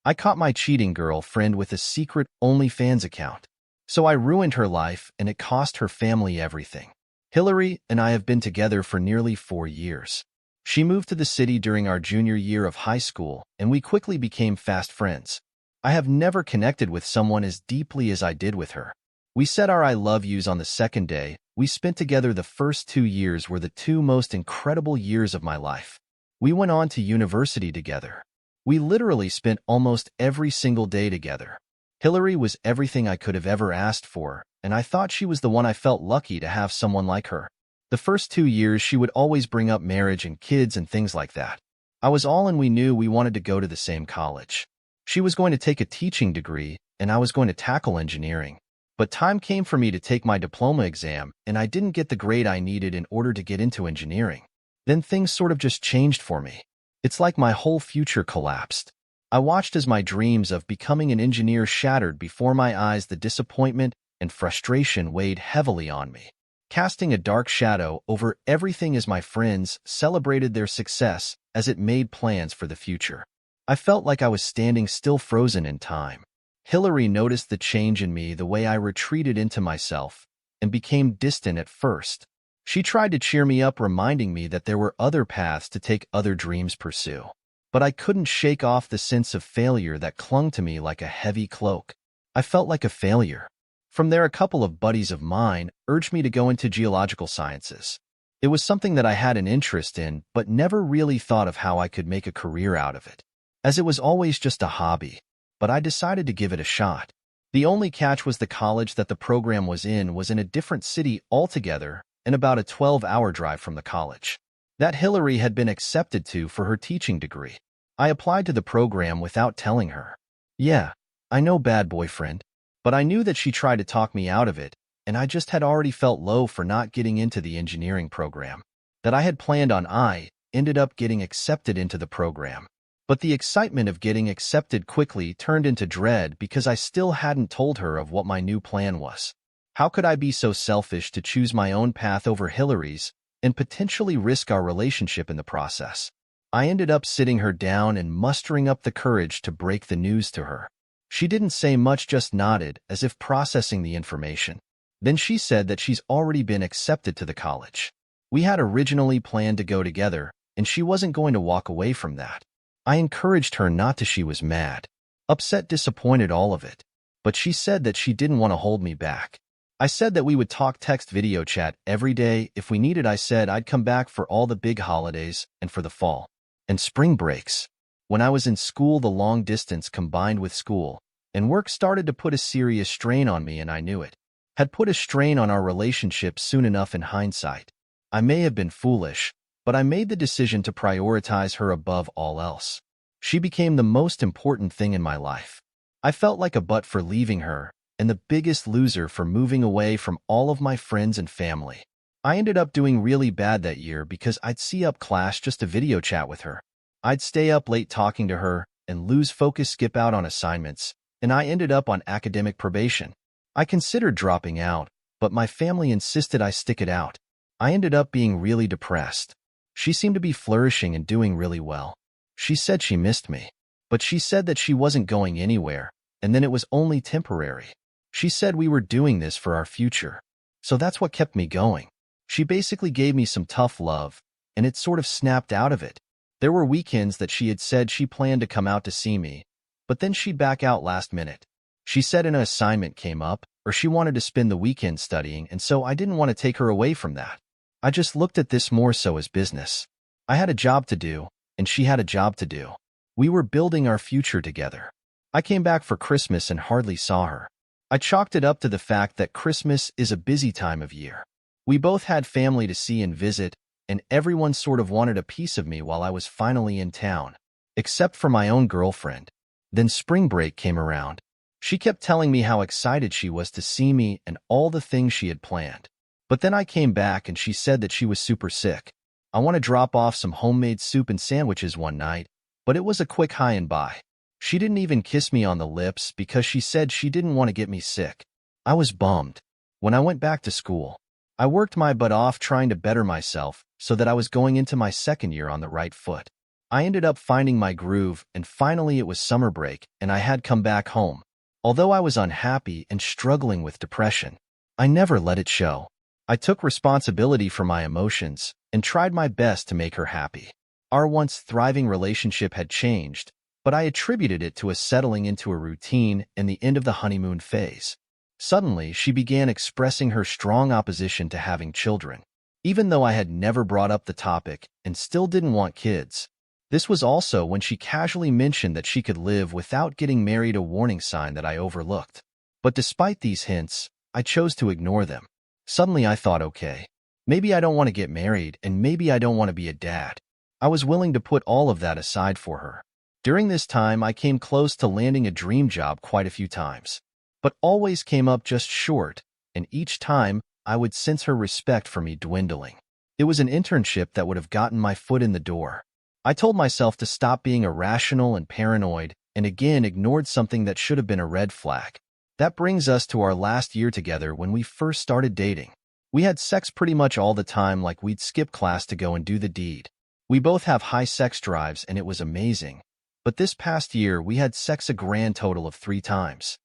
I caught my cheating girlfriend with a secret OnlyFans account. So I ruined her life, and it cost her family everything. Hillary and I have been together for nearly 4 years. She moved to the city during our junior year of high school, and we quickly became fast friends. I have never connected with someone as deeply as I did with her. We said our I love yous on the second day. We spent together the first 2 years were the 2 most incredible years of my life. We went on to university together. We literally spent almost every single day together. Hillary was everything I could have ever asked for, and I thought she was the one. I felt lucky to have someone like her. The first 2 years, she would always bring up marriage and kids and things like that. I was all in. We knew we wanted to go to the same college. She was going to take a teaching degree, and I was going to tackle engineering. But time came for me to take my diploma exam, and I didn't get the grade I needed in order to get into engineering. Then things sort of just changed for me. It's like my whole future collapsed. I watched as my dreams of becoming an engineer shattered before my eyes. The disappointment and frustration weighed heavily on me, casting a dark shadow over everything as my friends celebrated their success as it made plans for the future. I felt like I was standing still, frozen in time. Hillary noticed the change in me, the way I retreated into myself and became distant at first. She tried to cheer me up, reminding me that there were other paths to take, other dreams pursue. But I couldn't shake off the sense of failure that clung to me like a heavy cloak. I felt like a failure. From there, a couple of buddies of mine urged me to go into geological sciences. It was something that I had an interest in, but never really thought of how I could make a career out of it, as it was always just a hobby. But I decided to give it a shot. The only catch was the college that the program was in a different city altogether and about a 12-hour drive from the college that Hillary had been accepted to for her teaching degree. I applied to the program without telling her. Yeah, I know, bad boyfriend. But I knew that she tried to talk me out of it, and I just had already felt low for not getting into the engineering program that I had planned on. I ended up getting accepted into the program. But the excitement of getting accepted quickly turned into dread because I still hadn't told her of what my new plan was. How could I be so selfish to choose my own path over Hillary's and potentially risk our relationship in the process? I ended up sitting her down and mustering up the courage to break the news to her. She didn't say much, just nodded as if processing the information. Then she said that she's already been accepted to the college. We had originally planned to go together, and she wasn't going to walk away from that. I encouraged her not to. She was mad, upset, disappointed, all of it. But she said that she didn't want to hold me back. I said that we would talk, text, video chat every day if we needed. I said I'd come back for all the big holidays and for the fall and spring breaks. When I was in school, the long distance combined with school and work started to put a serious strain on me, and I knew it had put a strain on our relationship soon enough. In hindsight, I may have been foolish, but I made the decision to prioritize her above all else. She became the most important thing in my life. I felt like a butt for leaving her and the biggest loser for moving away from all of my friends and family. I ended up doing really bad that year because I'd see up class just to video chat with her. I'd stay up late talking to her and lose focus, skip out on assignments, and I ended up on academic probation. I considered dropping out, but my family insisted I stick it out. I ended up being really depressed. She seemed to be flourishing and doing really well. She said she missed me, but she said that she wasn't going anywhere, and then it was only temporary. She said we were doing this for our future. So that's what kept me going. She basically gave me some tough love, and it sort of snapped out of it. There were weekends that she had said she planned to come out to see me, but then she'd back out last minute. She said an assignment came up, or she wanted to spend the weekend studying, and so I didn't want to take her away from that. I just looked at this more so as business. I had a job to do, and she had a job to do. We were building our future together. I came back for Christmas and hardly saw her. I chalked it up to the fact that Christmas is a busy time of year. We both had family to see and visit, and everyone sort of wanted a piece of me while I was finally in town, except for my own girlfriend. Then spring break came around. She kept telling me how excited she was to see me and all the things she had planned. But then I came back and she said that she was super sick. I want to drop off some homemade soup and sandwiches one night, but it was a quick hi and bye. She didn't even kiss me on the lips because she said she didn't want to get me sick. I was bummed. When I went back to school, I worked my butt off trying to better myself so that I was going into my second year on the right foot. I ended up finding my groove, and finally it was summer break, and I had come back home. Although I was unhappy and struggling with depression, I never let it show. I took responsibility for my emotions and tried my best to make her happy. Our once thriving relationship had changed, but I attributed it to us settling into a routine and the end of the honeymoon phase. Suddenly, she began expressing her strong opposition to having children, even though I had never brought up the topic and still didn't want kids. This was also when she casually mentioned that she could live without getting married, a warning sign that I overlooked. But despite these hints, I chose to ignore them. Suddenly I thought, okay, maybe I don't want to get married and maybe I don't want to be a dad. I was willing to put all of that aside for her. During this time, I came close to landing a dream job quite a few times, but always came up just short, and each time I would sense her respect for me dwindling. It was an internship that would have gotten my foot in the door. I told myself to stop being irrational and paranoid, and again ignored something that should have been a red flag. That brings us to our last year together when we first started dating. We had sex pretty much all the time, like we'd skip class to go and do the deed. We both have high sex drives and it was amazing. But this past year we had sex a grand total of 3 times.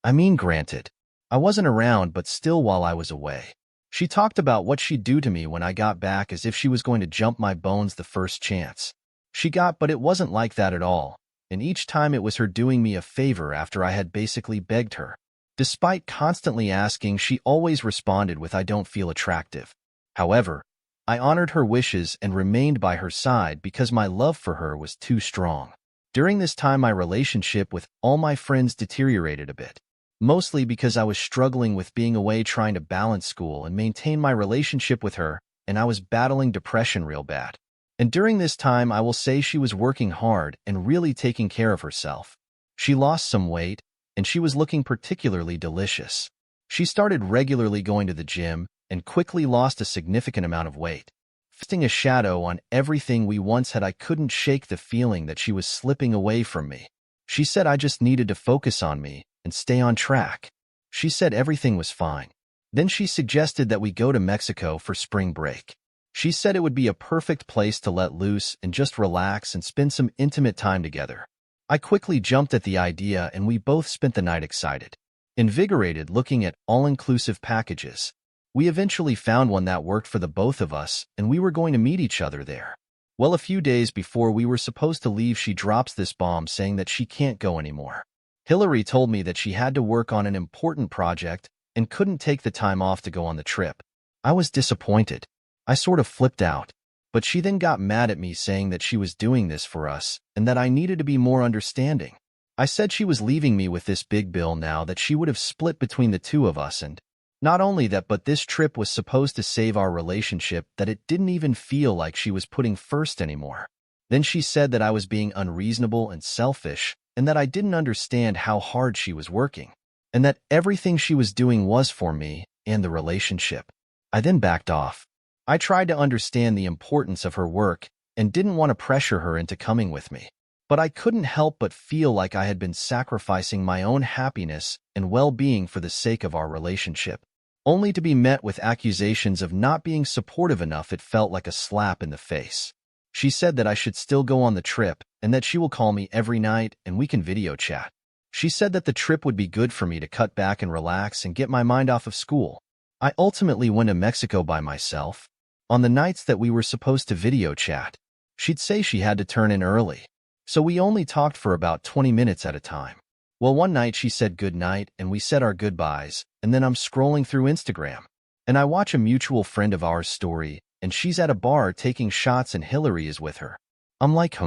I mean, granted, I wasn't around, but still while I was away. She talked about what she'd do to me when I got back as if she was going to jump my bones the first chance. But it wasn't like that at all, and each time it was her doing me a favor after I had basically begged her. Despite constantly asking, she always responded with, "I don't feel attractive." However, I honored her wishes and remained by her side because my love for her was too strong. During this time, my relationship with all my friends deteriorated a bit, mostly because I was struggling with being away trying to balance school and maintain my relationship with her, and I was battling depression real bad. And during this time, I will say she was working hard and really taking care of herself. She lost some weight, and she was looking particularly delicious. She started regularly going to the gym and quickly lost a significant amount of weight. Casting a shadow on everything we once had, I couldn't shake the feeling that she was slipping away from me. She said I just needed to focus on me and stay on track. She said everything was fine. Then she suggested that we go to Mexico for spring break. She said it would be a perfect place to let loose and just relax and spend some intimate time together. I quickly jumped at the idea, and we both spent the night excited, invigorated, looking at all-inclusive packages. We eventually found one that worked for the both of us, and we were going to meet each other there. Well, a few days before we were supposed to leave, she drops this bomb saying that she can't go anymore. Hillary told me that she had to work on an important project and couldn't take the time off to go on the trip. I was disappointed. I sort of flipped out. But she then got mad at me, saying that she was doing this for us and that I needed to be more understanding. I said she was leaving me with this big bill now that she would have split between the two of us, and not only that, but this trip was supposed to save our relationship, that it didn't even feel like she was putting first anymore. Then she said that I was being unreasonable and selfish, and that I didn't understand how hard she was working, and that everything she was doing was for me and the relationship. I then backed off. I tried to understand the importance of her work and didn't want to pressure her into coming with me. But I couldn't help but feel like I had been sacrificing my own happiness and well-being for the sake of our relationship, only to be met with accusations of not being supportive enough. It felt like a slap in the face. She said that I should still go on the trip and that she will call me every night and we can video chat. She said that the trip would be good for me to cut back and relax and get my mind off of school. I ultimately went to Mexico by myself. On the nights that we were supposed to video chat, she'd say she had to turn in early, so we only talked for about 20 minutes at a time. Well, one night she said good night and we said our goodbyes, and then I'm scrolling through Instagram, and I watch a mutual friend of ours story, and she's at a bar taking shots and Hillary is with her. I'm like,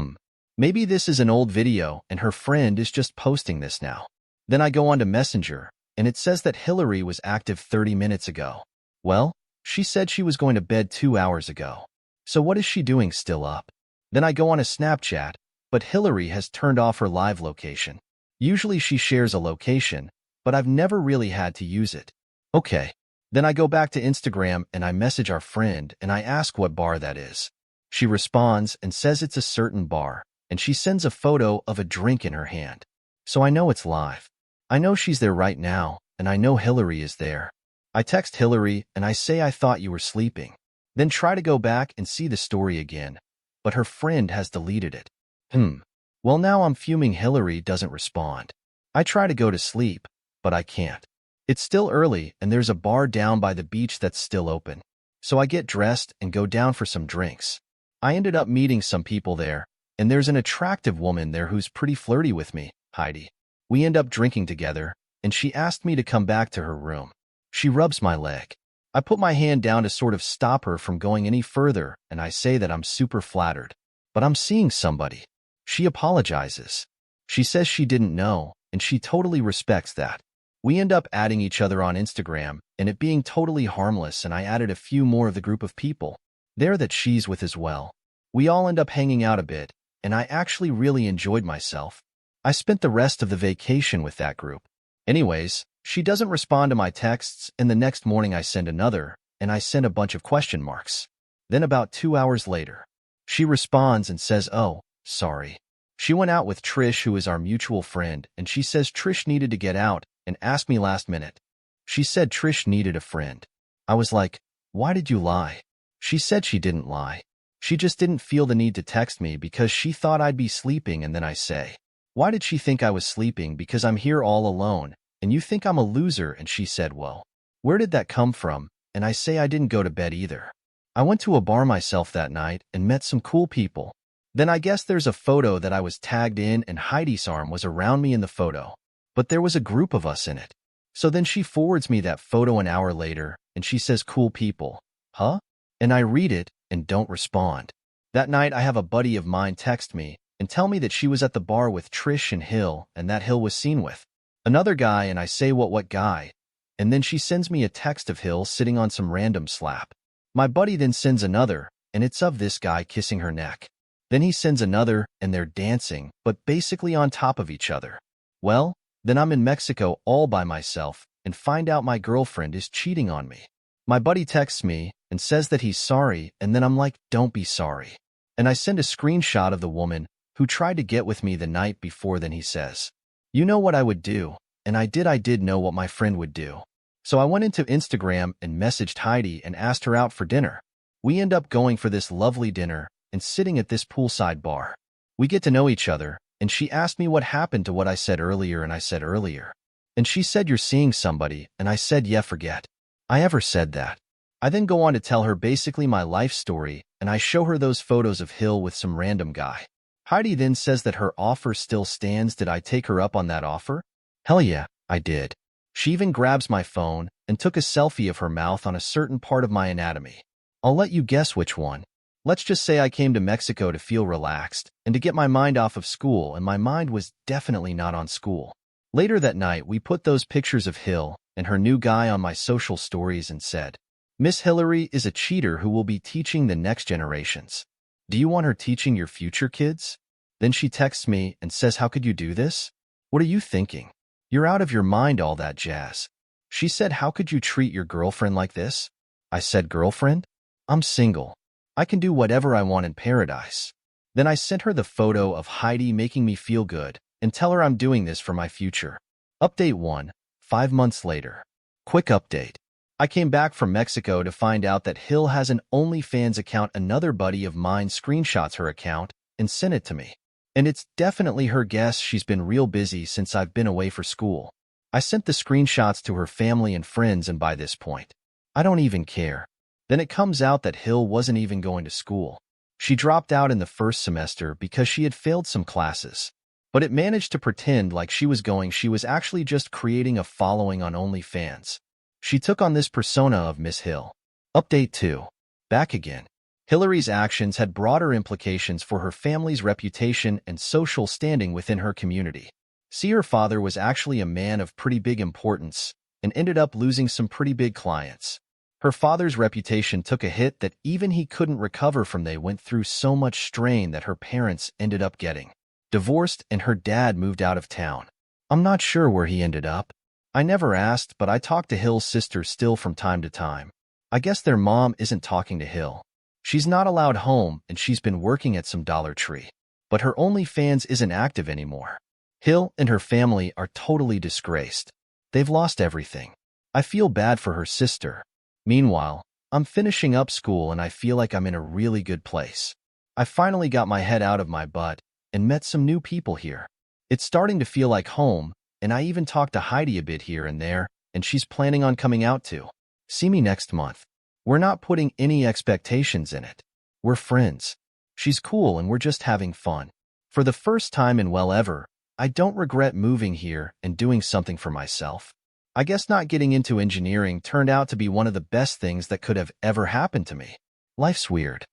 maybe this is an old video and her friend is just posting this now. Then I go onto Messenger, and it says that Hillary was active 30 minutes ago. Well, she said she was going to bed 2 hours ago. So what is she doing still up? Then I go on a Snapchat, but Hillary has turned off her live location. Usually she shares a location, but I've never really had to use it. Okay. Then I go back to Instagram and I message our friend and I ask what bar that is. She responds and says it's a certain bar, and she sends a photo of a drink in her hand. So I know it's live. I know she's there right now, and I know Hillary is there. I text Hillary and I say I thought you were sleeping. Then try to go back and see the story again, but her friend has deleted it. Hmm. Well, now I'm fuming Hillary doesn't respond. I try to go to sleep, but I can't. It's still early and there's a bar down by the beach that's still open. So I get dressed and go down for some drinks. I ended up meeting some people there, and there's an attractive woman there who's pretty flirty with me, Heidi. We end up drinking together, and she asked me to come back to her room. She rubs my leg. I put my hand down to sort of stop her from going any further, and I say that I'm super flattered. But I'm seeing somebody. She apologizes. She says she didn't know, and she totally respects that. We end up adding each other on Instagram, and it being totally harmless, and I added a few more of the group of people there that she's with as well. We all end up hanging out a bit, and I actually really enjoyed myself. I spent the rest of the vacation with that group. Anyways, she doesn't respond to my texts, and the next morning I send another, and I send a bunch of question marks. Then about 2 hours later, she responds and says, "Oh, sorry." She went out with Trish, who is our mutual friend, and she says Trish needed to get out and asked me last minute. She said Trish needed a friend. I was like, "Why did you lie?" She said she didn't lie. She just didn't feel the need to text me because she thought I'd be sleeping, and then I say, "Why did she think I was sleeping? Because I'm here all alone, and you think I'm a loser?" And she said, "Well, where did that come from?" And I say I didn't go to bed either. I went to a bar myself that night and met some cool people. Then I guess there's a photo that I was tagged in, and Heidi's arm was around me in the photo. But there was a group of us in it. So then she forwards me that photo an hour later, and she says, "Cool people." Huh? And I read it and don't respond. That night I have a buddy of mine text me and tell me that she was at the bar with Trish and Hill, and that Hill was seen with another guy, and I say, what guy? And then she sends me a text of Hill sitting on some random slap. My buddy then sends another, and it's of this guy kissing her neck. Then he sends another, and they're dancing, but basically on top of each other. Well, then I'm in Mexico all by myself and find out my girlfriend is cheating on me. My buddy texts me and says that he's sorry, and then I'm like, "Don't be sorry." And I send a screenshot of the woman who tried to get with me the night before. Then he says, "You know what I would do?" And I did know what my friend would do. So I went into Instagram and messaged Heidi and asked her out for dinner. We end up going for this lovely dinner and sitting at this poolside bar. We get to know each other, and she asked me what happened to what I said earlier, and I said earlier. And she said, "You're seeing somebody," and I said, "Yeah, forget I ever said that." I then go on to tell her basically my life story, and I show her those photos of Hill with some random guy. Heidi then says that her offer still stands. Did I take her up on that offer? Hell yeah, I did. She even grabs my phone and took a selfie of her mouth on a certain part of my anatomy. I'll let you guess which one. Let's just say I came to Mexico to feel relaxed and to get my mind off of school, and my mind was definitely not on school. Later that night, we put those pictures of Hill and her new guy on my social stories and said, "Miss Hillary is a cheater who will be teaching the next generations. Do you want her teaching your future kids?" Then she texts me and says, "How could you do this? What are you thinking? You're out of your mind," all that jazz. She said, "How could you treat your girlfriend like this?" I said, "Girlfriend? I'm single. I can do whatever I want in paradise." Then I sent her the photo of Heidi making me feel good and tell her I'm doing this for my future. Update 1, 5 months later. Quick update. I came back from Mexico to find out that Hill has an OnlyFans account. Another buddy of mine screenshots her account and sent it to me. And it's definitely her. Guess she's been real busy since I've been away for school. I sent the screenshots to her family and friends, and by this point, I don't even care. Then it comes out that Hill wasn't even going to school. She dropped out in the first semester because she had failed some classes. But it managed to pretend like she was going. She was actually just creating a following on OnlyFans. She took on this persona of Miss Hill. Update 2. Back again. Hillary's actions had broader implications for her family's reputation and social standing within her community. See, her father was actually a man of pretty big importance and ended up losing some pretty big clients. Her father's reputation took a hit that even he couldn't recover from. They went through so much strain that her parents ended up getting divorced, and her dad moved out of town. I'm not sure where he ended up. I never asked, but I talk to Hill's sister still from time to time. I guess their mom isn't talking to Hill. She's not allowed home, and she's been working at some Dollar Tree. But her OnlyFans isn't active anymore. Hill and her family are totally disgraced. They've lost everything. I feel bad for her sister. Meanwhile, I'm finishing up school and I feel like I'm in a really good place. I finally got my head out of my butt and met some new people here. It's starting to feel like home, and I even talked to Heidi a bit here and there, and she's planning on coming out too. See me next month. We're not putting any expectations in it. We're friends. She's cool and we're just having fun. For the first time in well ever, I don't regret moving here and doing something for myself. I guess not getting into engineering turned out to be one of the best things that could have ever happened to me. Life's weird.